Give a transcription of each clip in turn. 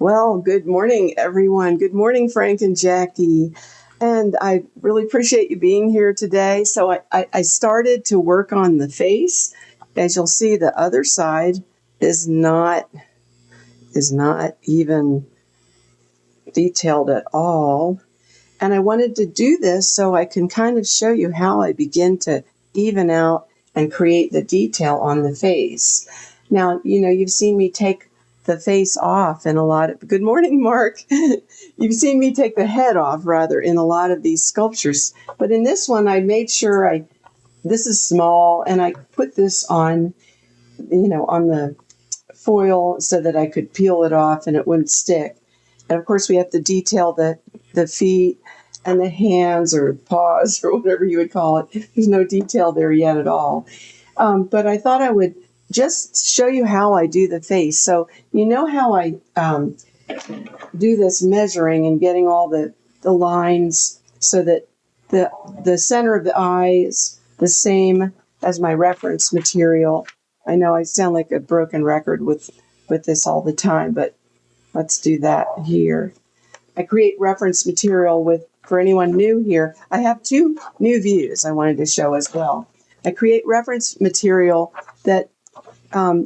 Well, good morning, everyone. Good morning, Frank and Jackie. And I really appreciate you being here today. So I started to work on the face. As you'll see, the other side is not even detailed at all. And I wanted to do this so I can kind of show you how I begin to even out and create the detail on the face. Now, you've seen me take the face off in a lot of, good morning, Mark. You've seen me take the head off rather in a lot of these sculptures. But in this one, I made sure this is small and I put this on, on the foil so that I could peel it off and it wouldn't stick. And of course, we have to detail the feet and the hands or paws or whatever you would call it. There's no detail there yet at all. But I thought I would just show you how I do the face. So you know how I do this measuring and getting all the lines so that the center of the eye is the same as my reference material. I know I sound like a broken record with this all the time, but let's do that here. I create reference material for anyone new here. I have two new views I wanted to show as well. I create reference material that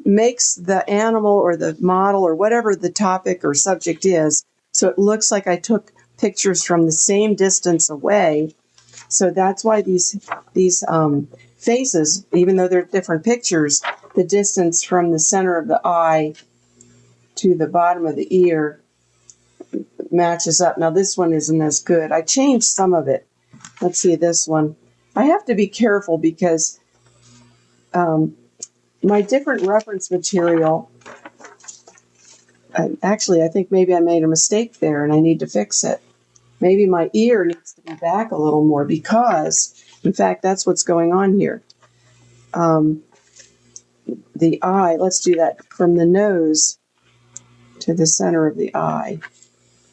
makes the animal or the model or whatever the topic or subject is, so it looks like I took pictures from the same distance away. So that's why these faces, even though they're different pictures, the distance from the center of the eye to the bottom of the ear matches up. Now this one isn't as good. I changed some of it. Let's see this one. I have to be careful because my different reference material, actually I think maybe I made a mistake there and I need to fix it. Maybe my ear needs to be back a little more because, in fact, that's what's going on here. The eye, let's do that from the nose to the center of the eye.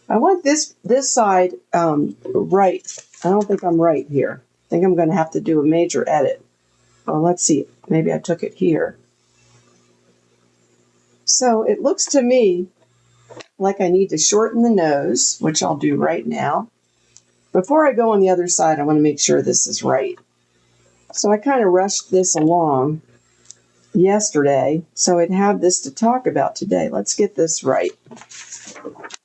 I want this side right. I don't think I'm right here. I think I'm going to have to do a major edit. Well, let's see. Maybe I took it here. So it looks to me like I need to shorten the nose, which I'll do right now. Before I go on the other side, I want to make sure this is right. So I kind of rushed this along yesterday, so I'd have this to talk about today. Let's get this right.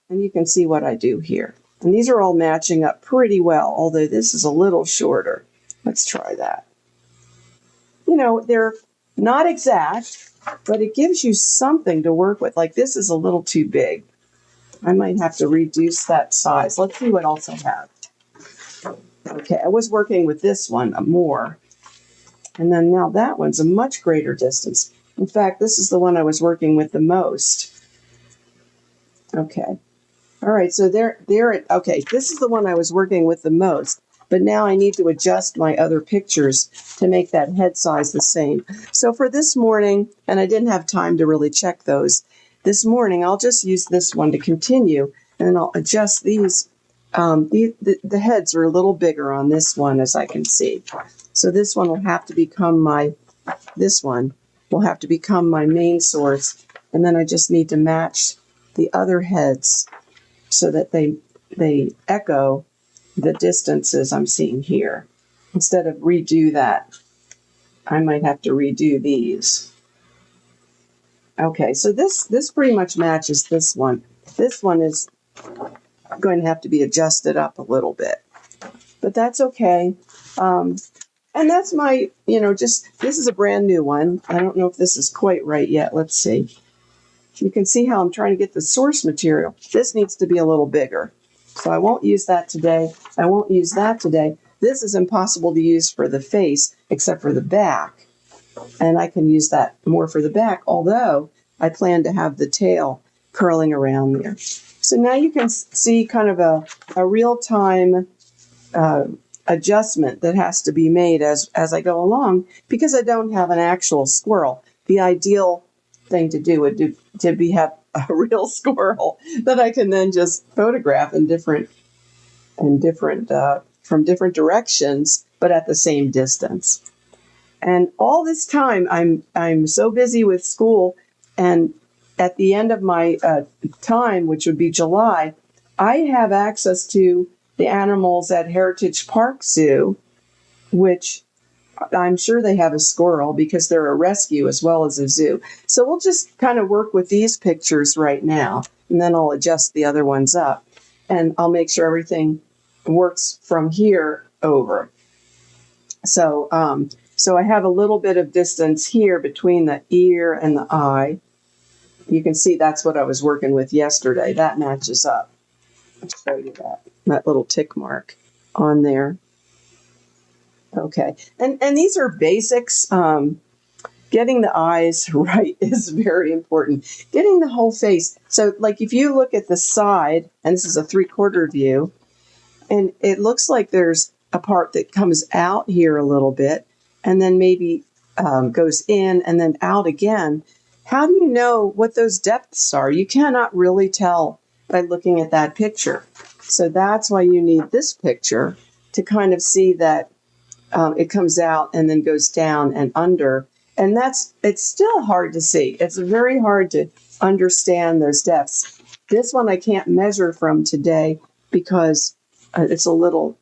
And you can see what I do here. And these are all matching up pretty well, although this is a little shorter. Let's try that. They're not exact, but it gives you something to work with. Like this is a little too big. I might have to reduce that size. Let's see what else I have. Okay, I was working with this one more. And then now that one's a much greater distance. In fact, this is the one I was working with the most. Okay. All right, so okay, this is the one I was working with the most, but now I need to adjust my other pictures to make that head size the same. So for this morning, and I didn't have time to really check those, this morning I'll just use this one to continue, and then I'll adjust these. The heads are a little bigger on this one, as I can see. So this one will have to become my main source, and then I just need to match the other heads so that they echo the distances I'm seeing here. Instead of redo that, I might have to redo these. Okay, so this pretty much matches this one. This one is going to have to be adjusted up a little bit, but that's okay. And that's my, this is a brand new one. I don't know if this is quite right yet. Let's see. You can see how I'm trying to get the source material. This needs to be a little bigger. So I won't use that today. I won't use that today. This is impossible to use for the face, except for the back. And I can use that more for the back, although I plan to have the tail curling around there. So now you can see kind of a real-time adjustment that has to be made as I go along, because I don't have an actual squirrel. The ideal thing to do would have a real squirrel that I can then just photograph from different directions, but at the same distance. And all this time, I'm so busy with school and at the end of my time, which would be July, I have access to the animals at Heritage Park Zoo, which I'm sure they have a squirrel because they're a rescue as well as a zoo. So we'll just kind of work with these pictures right now, and then I'll adjust the other ones up. And I'll make sure everything works from here over. So, so I have a little bit of distance here between the ear and the eye. You can see that's what I was working with yesterday. That matches up. I'll show you that little tick mark on there. Okay, and these are basics. Getting the eyes right is very important. Getting the whole face. So like if you look at the side, and this is a 3/4 view, and it looks like there's a part that comes out here a little bit, and then maybe goes in and then out again. How do you know what those depths are? You cannot really tell by looking at that picture. So that's why you need this picture to kind of see that it comes out and then goes down and under. And it's still hard to see. It's very hard to understand those depths. This one I can't measure from today because it's a little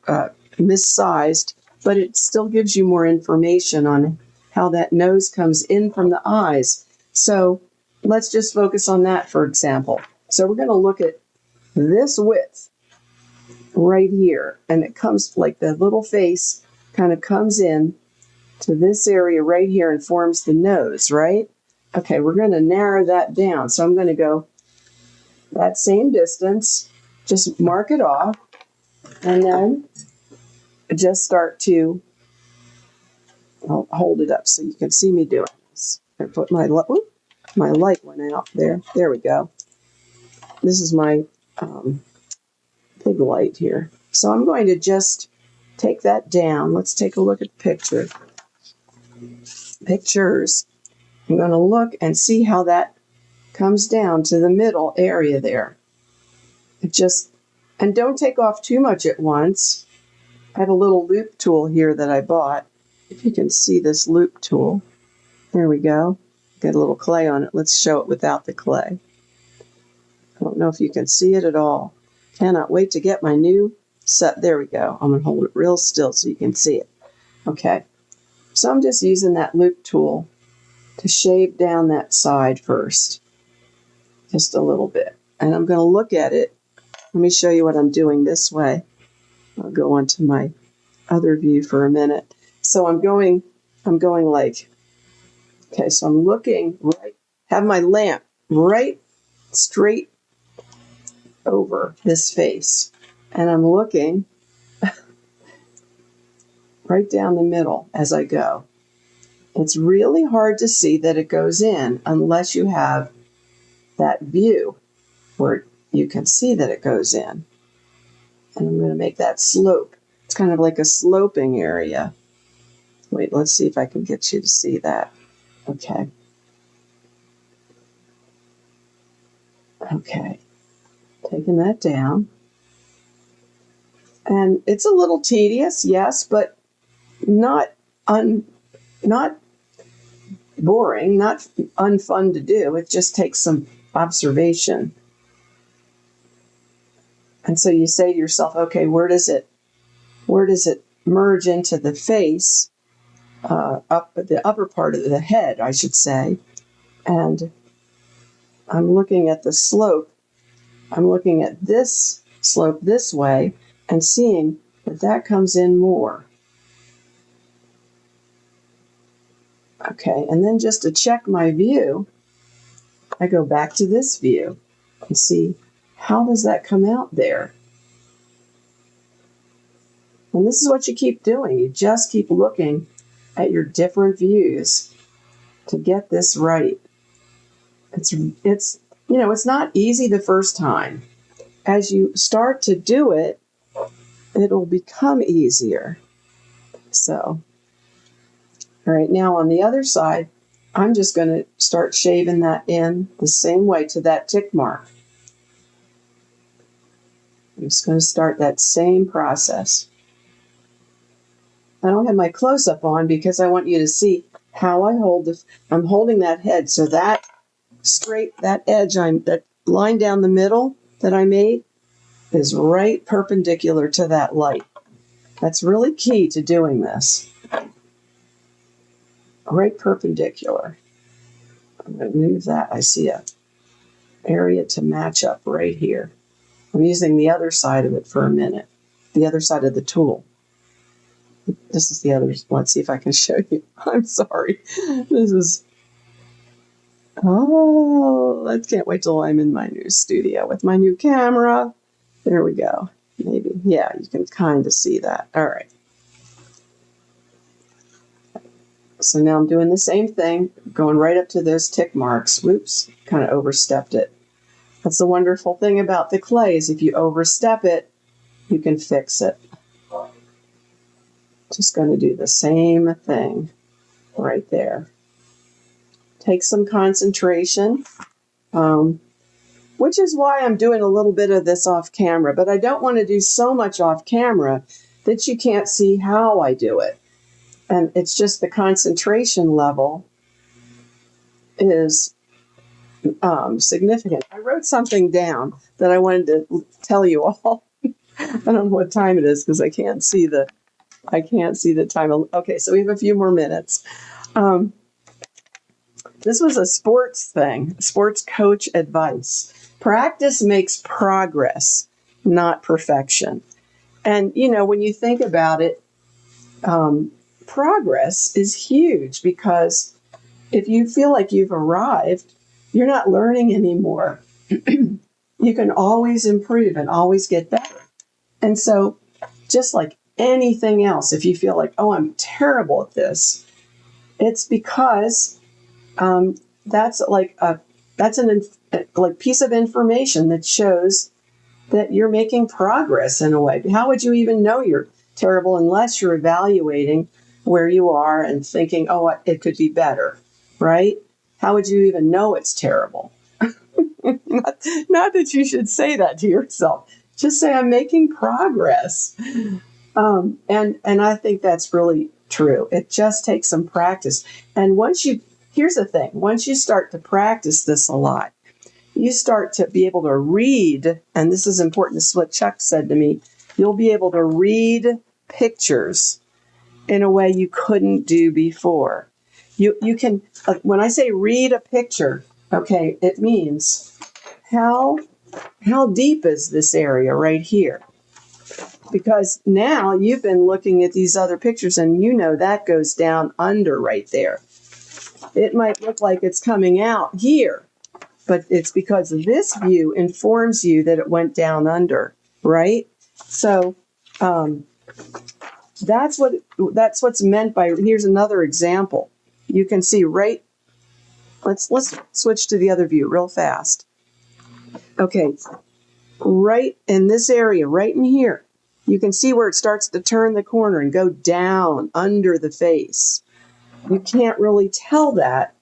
missized, but it still gives you more information on how that nose comes in from the eyes. So let's just focus on that, for example. So we're going to look at this width right here, and it comes like the little face kind of comes in to this area right here and forms the nose, right? Okay, we're going to narrow that down. So I'm going to go that same distance, just mark it off, and then just start to, I'll hold it up so you can see me doing this. I put my light went out there. There we go. This is my big light here. So I'm going to just take that down. Let's take a look at the picture. Pictures. I'm going to look and see how that comes down to the middle area there. And don't take off too much at once. I have a little loop tool here that I bought. If you can see this loop tool. There we go. Got a little clay on it. Let's show it without the clay. I don't know if you can see it at all. Cannot wait to get my new set. There we go. I'm going to hold it real still so you can see it. Okay. So I'm just using that loop tool to shave down that side first. Just a little bit. And I'm going to look at it. Let me show you what I'm doing this way. I'll go on to my other view for a minute. So I'm going like, okay, so I'm looking right, have my lamp right straight over this face. And I'm looking right down the middle as I go. It's really hard to see that it goes in unless you have that view where you can see that it goes in. And I'm going to make that slope. It's kind of like a sloping area. Wait, let's see if I can get you to see that. Okay. Okay. Taking that down. And it's a little tedious, yes, but not boring, not unfun to do. It just takes some observation. And so you say to yourself, okay, where does it merge into the face, up at the upper part of the head, I should say. And I'm looking at the slope. I'm looking at this slope this way and seeing that that comes in more. Okay, and then just to check my view, I go back to this view and see how does that come out there. And this is what you keep doing. You just keep looking at your different views to get this right. It's not easy the first time. As you start to do it, it'll become easier. So, all right, now on the other side, I'm just going to start shaving that in the same way to that tick mark. I'm just going to start that same process. I don't have my close-up on because I want you to see how I hold this. I'm holding that head so that straight, that edge, that line down the middle that I made is right perpendicular to that light. That's really key to doing this. Right perpendicular. I'm going to move that. I see a area to match up right here. I'm using the other side of it for a minute. The other side of the tool. This is the other. Let's see if I can show you. I'm sorry. This is. Oh, I can't wait till I'm in my new studio with my new camera. There we go. Maybe. Yeah, you can kind of see that. All right. So now I'm doing the same thing, going right up to those tick marks. Whoops, kind of overstepped it. That's the wonderful thing about the clay is if you overstep it, you can fix it. Just going to do the same thing right there. Take some concentration, which is why I'm doing a little bit of this off camera, but I don't want to do so much off camera that you can't see how I do it. And it's just the concentration level is significant. I wrote something down that I wanted to tell you all. I don't know what time it is because I can't see the time. Okay, so we have a few more minutes. This was a sports thing, sports coach advice. Practice makes progress, not perfection. And, you know, when you think about it, progress is huge because if you feel like you've arrived, you're not learning anymore. You can always improve and always get better. And so just like anything else, if you feel like, oh, I'm terrible at this, it's because that's an piece of information that shows that you're making progress in a way. How would you even know you're terrible unless you're evaluating where you are and thinking, oh, it could be better, right? How would you even know it's terrible? Not that you should say that to yourself. Just say, I'm making progress. And I think that's really true. It just takes some practice. And here's the thing, once you start to practice this a lot, you start to be able to read, and this is important, this is what Chuck said to me, you'll be able to read pictures in a way you couldn't do before. You can, when I say read a picture, okay, it means how deep is this area right here? Because now you've been looking at these other pictures and you know that goes down under right there. It might look like it's coming out here, but it's because this view informs you that it went down under, right? So that's what's meant by, here's another example. You can see right, let's switch to the other view real fast. Okay, right in this area, right in here, you can see where it starts to turn the corner and go down under the face. You can't really tell that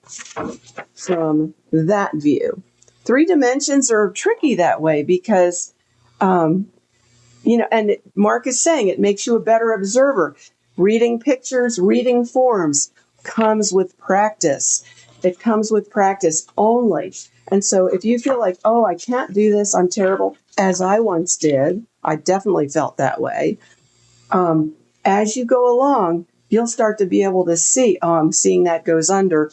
from that view. 3 dimensions are tricky that way because, and Mark is saying it makes you a better observer. Reading pictures, reading forms comes with practice. It comes with practice only. And so if you feel like, oh, I can't do this, I'm terrible, as I once did, I definitely felt that way. As you go along, you'll start to be able to see, oh, I'm seeing that goes under,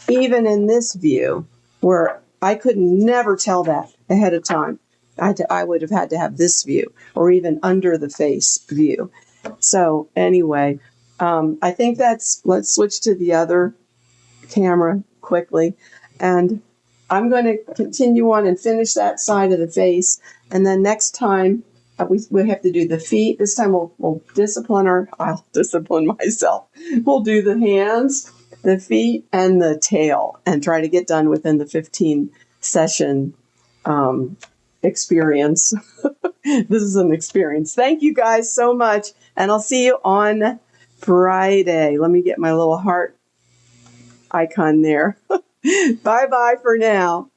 even in this view, where I could never tell that ahead of time. I would have had to have this view, or even under the face view. So anyway, I think let's switch to the other camera quickly. And I'm going to continue on and finish that side of the face. And then next time, we have to do the feet. This time I'll discipline myself. We'll do the hands, the feet, and the tail, and try to get done within the 15 session experience. This is an experience. Thank you guys so much, and I'll see you on Friday. Let me get my little heart icon there. Bye-bye for now.